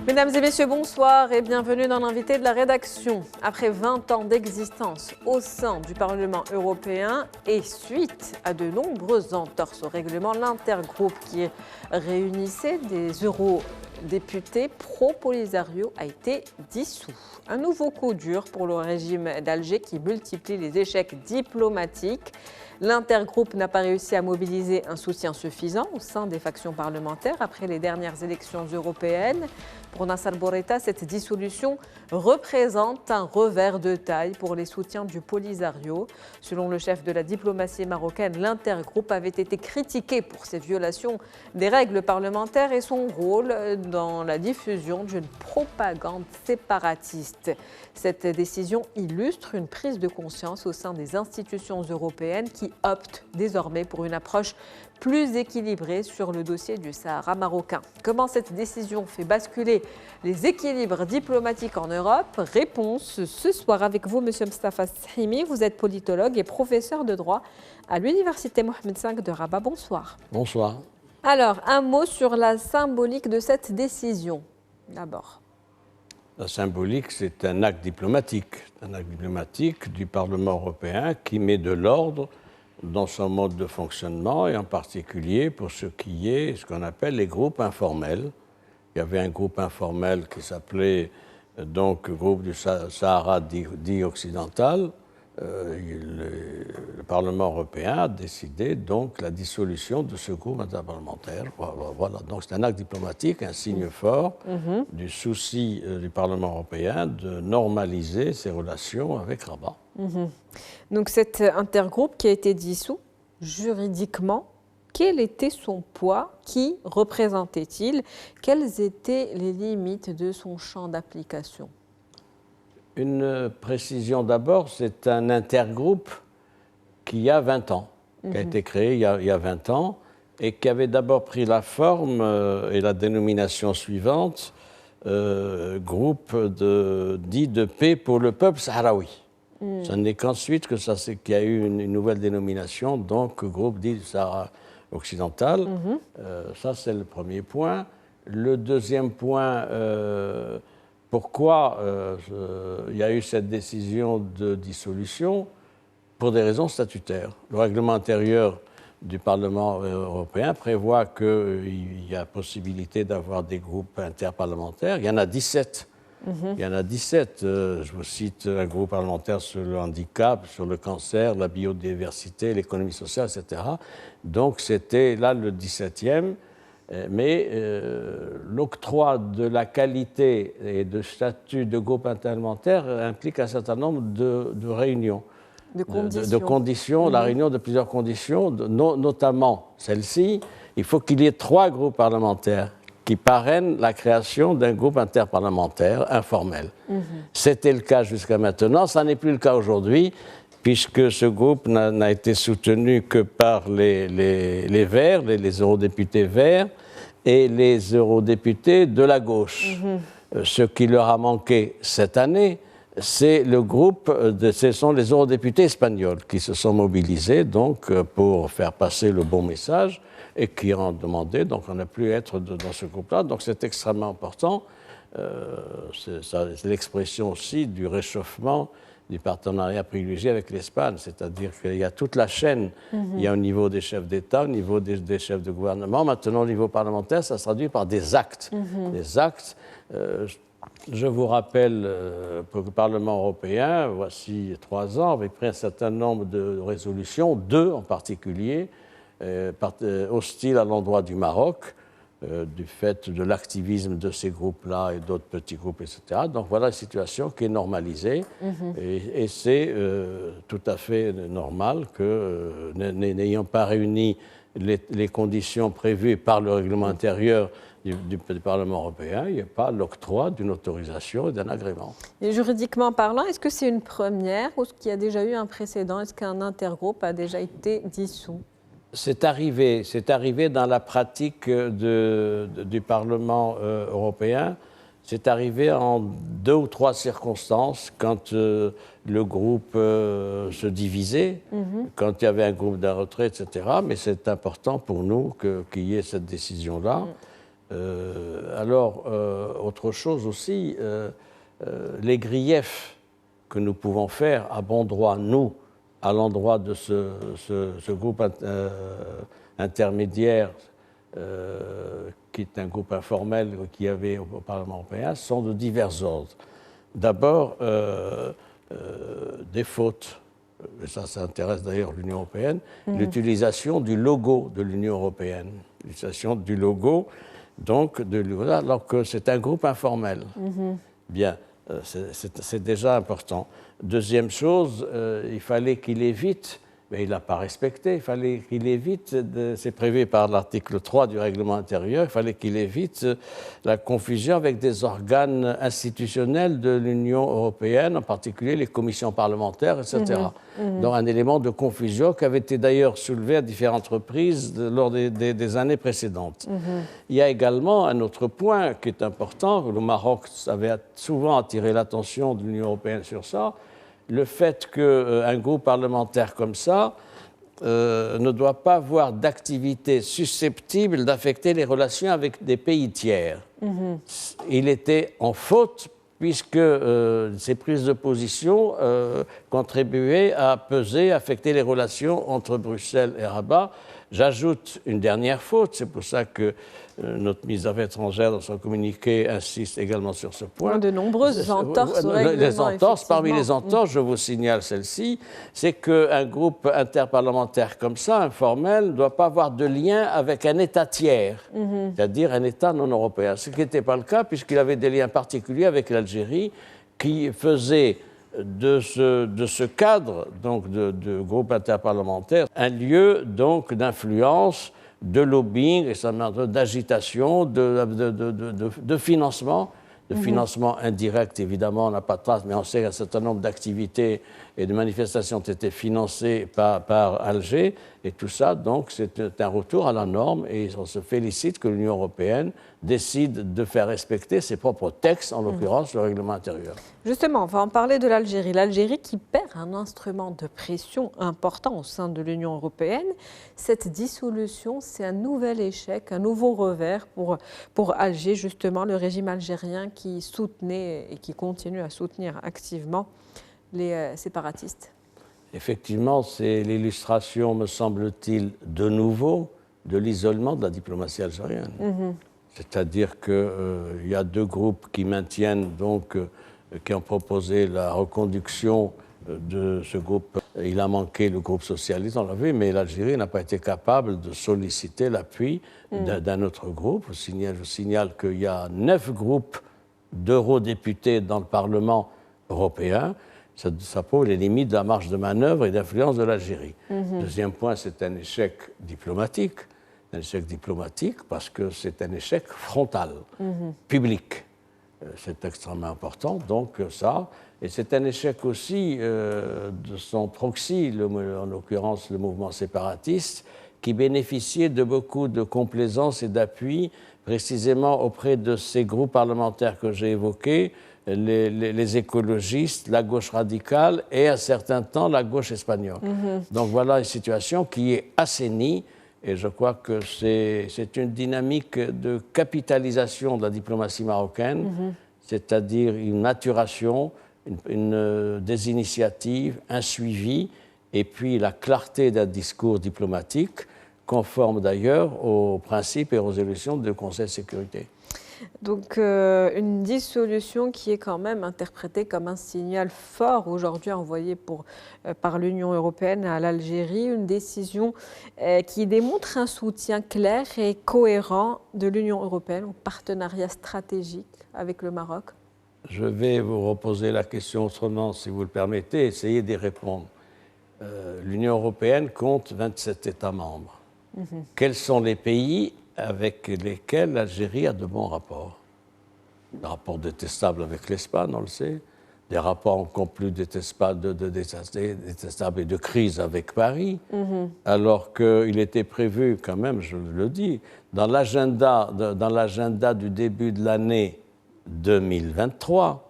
Mesdames et messieurs, bonsoir et bienvenue dans l'invité de la rédaction. Après 20 ans d'existence au sein du Parlement européen et suite à de nombreuses entorses au règlement, l'intergroupe qui réunissait des eurodéputés pro-Polisario a été dissous. Un nouveau coup dur pour le régime d'Alger qui multiplie les échecs diplomatiques. L'intergroupe n'a pas réussi à mobiliser un soutien suffisant au sein des factions parlementaires après les dernières élections européennes. Pour Nassar Bourita, cette dissolution représente un revers de taille pour les soutiens du Polisario. Selon le chef de la diplomatie marocaine, l'intergroupe avait été critiqué pour ses violations des règles parlementaires et son rôle dans la diffusion d'une propagande séparatiste. Cette décision illustre une prise de conscience au sein des institutions européennes qui optent désormais pour une approche plus équilibrée sur le dossier du Sahara marocain. Comment cette décision fait basculer les équilibres diplomatiques en Europe? Réponse ce soir avec vous, Monsieur Mustafa Shimi. Vous êtes politologue et professeur de droit à l'Université Mohamed V de Rabat. Bonsoir. Bonsoir. Alors, un mot sur la symbolique de cette décision, d'abord. La symbolique, c'est un acte diplomatique du Parlement européen qui met de l'ordre dans son mode de fonctionnement et en particulier pour ce qui est ce qu'on appelle les groupes informels. Il y avait un groupe informel qui s'appelait donc groupe du Sahara dit occidental. Le Parlement européen a décidé donc la dissolution de ce groupe interparlementaire. Voilà, donc c'est un acte diplomatique, un signe fort du souci du Parlement européen de normaliser ses relations avec Rabat. Donc cet intergroupe qui a été dissous, juridiquement, quel était son poids? Qui représentait-il? Quelles étaient les limites de son champ d'application? Une précision d'abord, c'est un intergroupe qui a 20 ans, qui a été créé il y a 20 ans et qui avait d'abord pris la forme et la dénomination suivante, groupe dit de paix pour le peuple sahraoui. Ce n'est qu'ensuite qu'il y a eu une nouvelle dénomination, donc groupe dit du Sahara occidental. Ça, c'est le premier point. Le deuxième point, pourquoi il y a eu cette décision de dissolution? Pour des raisons statutaires. Le règlement intérieur du Parlement européen prévoit qu'il y a possibilité d'avoir des groupes interparlementaires. Il y en a 17. Il y en a 17. Je vous cite un groupe parlementaire sur le handicap, sur le cancer, la biodiversité, l'économie sociale, etc. Donc c'était là le 17e. Mais l'octroi de la qualité et de statut de groupe interparlementaire implique un certain nombre de réunions. De conditions, la réunion de plusieurs conditions, notamment celle-ci. Il faut qu'il y ait 3 groupes parlementaires qui parrainent la création d'un groupe interparlementaire informel. C'était le cas jusqu'à maintenant, ça n'est plus le cas aujourd'hui, puisque ce groupe n'a été soutenu que par les Verts, les eurodéputés Verts et les eurodéputés de la gauche. Ce qui leur a manqué cette année, c'est le groupe, ce sont les eurodéputés espagnols qui se sont mobilisés donc, pour faire passer le bon message et qui ont demandé donc, on n'a plus à être dans ce groupe-là. Donc c'est extrêmement important. C'est l'expression aussi du réchauffement du partenariat privilégié avec l'Espagne, c'est-à-dire qu'il y a toute la chaîne. Il y a au niveau des chefs d'État, au niveau des chefs de gouvernement. Maintenant, au niveau parlementaire, ça se traduit par des actes. Des actes. Je vous rappelle, pour le Parlement européen, voici 3 ans, avait pris un certain nombre de résolutions, 2 en particulier, hostiles à l'endroit du Maroc, du fait de l'activisme de ces groupes-là et d'autres petits groupes, etc. Donc voilà une situation qui est normalisée et c'est tout à fait normal que, n'ayant pas réuni les conditions prévues par le règlement intérieur du Parlement européen, il n'y a pas l'octroi d'une autorisation et d'un agrément. Et juridiquement parlant, est-ce que c'est une première ou est-ce qu'il y a déjà eu un précédent? Est-ce qu'un intergroupe a déjà été dissous? C'est arrivé dans la pratique du Parlement européen. C'est arrivé en 2 ou 3 circonstances quand le groupe se divisait, quand il y avait un groupe d'un retrait, etc. Mais c'est important pour nous qu'il y ait cette décision-là. Autre chose aussi, les griefs que nous pouvons faire à bon droit, nous, à l'endroit de ce groupe intermédiaire, qui est un groupe informel qu'il y avait au Parlement européen, sont de divers ordres. D'abord, des fautes, et ça intéresse d'ailleurs l'Union européenne, l'utilisation du logo de l'Union européenne, l'utilisation du logo, donc, alors que c'est un groupe informel. Bien, c'est déjà important. Deuxième chose, il fallait qu'il évite, mais il n'a pas respecté, il fallait qu'il évite, c'est prévu par l'article 3 du règlement intérieur, il fallait qu'il évite la confusion avec des organes institutionnels de l'Union européenne, en particulier les commissions parlementaires, etc. Donc un élément de confusion qui avait été d'ailleurs soulevé à différentes reprises lors des années précédentes. Il y a également un autre point qui est important, le Maroc avait souvent attiré l'attention de l'Union européenne sur ça, le fait qu'un groupe parlementaire comme ça ne doit pas avoir d'activité susceptible d'affecter les relations avec des pays tiers. Il était en faute puisque ces prises de position contribuaient à peser, affecter les relations entre Bruxelles et Rabat. J'ajoute une dernière faute, c'est pour ça que notre ministre des Affaires étrangères, dans son communiqué, insiste également sur ce point. De nombreuses entorses au règlement, les entorses, parmi les entorses, je vous signale celle-ci, c'est qu'un groupe interparlementaire comme ça, informel, ne doit pas avoir de lien avec un État tiers, c'est-à-dire un État non européen. Ce qui n'était pas le cas, puisqu'il avait des liens particuliers avec l'Algérie, qui faisait de ce cadre donc de groupe interparlementaire un lieu donc d'influence, de lobbying, et ça d'agitation, de financement, financement indirect évidemment, on n'a pas de trace, mais on sait qu'un certain nombre d'activités et de manifestations ont été financées par Alger, et tout ça, donc, c'est un retour à la norme, et on se félicite que l'Union européenne décide de faire respecter ses propres textes, en l'occurrence le règlement intérieur. Justement, on va en parler de l'Algérie. L'Algérie qui perd un instrument de pression important au sein de l'Union européenne. Cette dissolution, c'est un nouvel échec, un nouveau revers pour Alger, justement, le régime algérien qui soutenait et qui continue à soutenir activement les séparatistes. Effectivement, c'est l'illustration, me semble-t-il, de nouveau, de l'isolement de la diplomatie algérienne. C'est-à-dire qu'il y a deux groupes qui maintiennent, donc, qui ont proposé la reconduction de ce groupe. Il a manqué le groupe socialiste, on l'a vu, mais l'Algérie n'a pas été capable de solliciter l'appui d'un autre groupe. Je signale qu'il y a 9 groupes d'eurodéputés dans le Parlement européen. Ça prouve les limites de la marge de manœuvre et d'influence de l'Algérie. Deuxième point, c'est un échec diplomatique. Un échec diplomatique parce que c'est un échec frontal, public. C'est extrêmement important, donc ça. Et c'est un échec aussi de son proxy, en l'occurrence le mouvement séparatiste, qui bénéficiait de beaucoup de complaisance et d'appui, précisément auprès de ces groupes parlementaires que j'ai évoqués, les écologistes, la gauche radicale et, à certains temps, la gauche espagnole. Donc voilà une situation qui est assainie. Et je crois que c'est une dynamique de capitalisation de la diplomatie marocaine, c'est-à-dire une maturation, des initiatives, un suivi, et puis la clarté d'un discours diplomatique, conforme d'ailleurs aux principes et aux résolutions du Conseil de sécurité. Donc une dissolution qui est quand même interprétée comme un signal fort aujourd'hui envoyé par l'Union européenne à l'Algérie, une décision qui démontre un soutien clair et cohérent de l'Union européenne en partenariat stratégique avec le Maroc. Je vais vous reposer la question autrement, si vous le permettez, essayez d'y répondre. L'Union européenne compte 27 États membres. Quels sont les pays avec lesquels l'Algérie a de bons rapports? Des rapports détestables avec l'Espagne, on le sait, des rapports encore plus détestables et de crise avec Paris, alors qu'il était prévu quand même, je le dis, dans l'agenda du début de l'année 2023,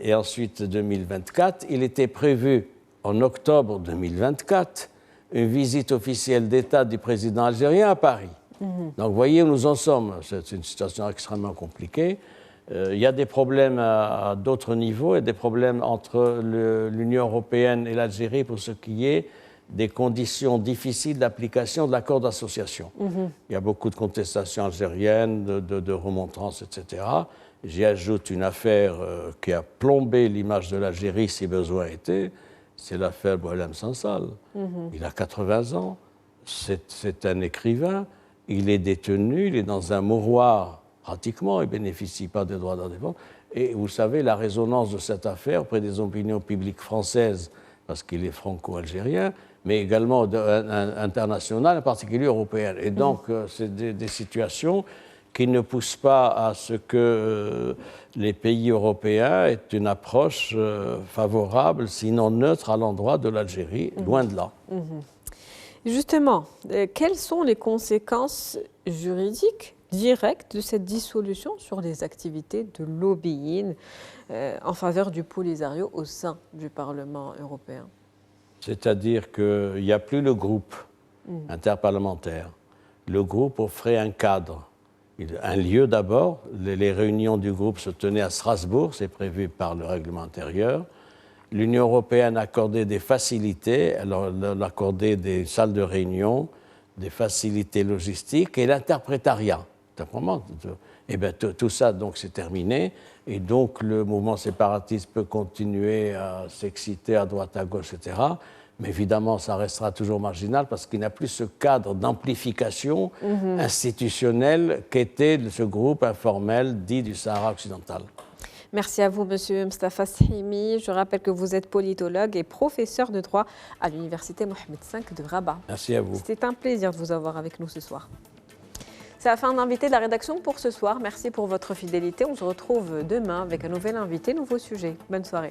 et ensuite 2024, il était prévu en octobre 2024 une visite officielle d'État du président algérien à Paris. Donc, vous voyez où nous en sommes. C'est une situation extrêmement compliquée. Il y a des problèmes à d'autres niveaux et des problèmes entre l'Union européenne et l'Algérie pour ce qui est des conditions difficiles d'application de l'accord d'association. Il y a beaucoup de contestations algériennes, de remontrances, etc. J'y ajoute une affaire qui a plombé l'image de l'Algérie, si besoin était, c'est l'affaire Boualem Sansal. Il a 80 ans, c'est un écrivain, il est détenu, il est dans un mouroir pratiquement, il ne bénéficie pas des droits d'indépendance. Et vous savez, la résonance de cette affaire auprès des opinions publiques françaises, parce qu'il est franco-algérien, mais également internationales, en particulier européennes. Et donc, c'est des situations qui ne poussent pas à ce que les pays européens aient une approche favorable, sinon neutre, à l'endroit de l'Algérie, loin de là. Justement, quelles sont les conséquences juridiques directes de cette dissolution sur les activités de lobbying en faveur du Polisario au sein du Parlement européen? C'est-à-dire qu'il n'y a plus le groupe interparlementaire. Le groupe offrait un cadre, un lieu d'abord. Les réunions du groupe se tenaient à Strasbourg, c'est prévu par le règlement intérieur. L'Union européenne accordait des facilités, elle accordait des salles de réunion, des facilités logistiques et l'interprétariat. Et bien, tout ça, donc, c'est terminé. Et donc, le mouvement séparatiste peut continuer à s'exciter à droite, à gauche, etc. Mais évidemment, ça restera toujours marginal parce qu'il n'y a plus ce cadre d'amplification institutionnelle qu'était ce groupe informel dit du Sahara occidental. Merci à vous, Monsieur Mostafa Sahimi. Je rappelle que vous êtes politologue et professeur de droit à l'Université Mohamed V de Rabat. Merci à vous. C'était un plaisir de vous avoir avec nous ce soir. C'est la fin d'invité de la rédaction pour ce soir. Merci pour votre fidélité. On se retrouve demain avec un nouvel invité, nouveau sujet. Bonne soirée.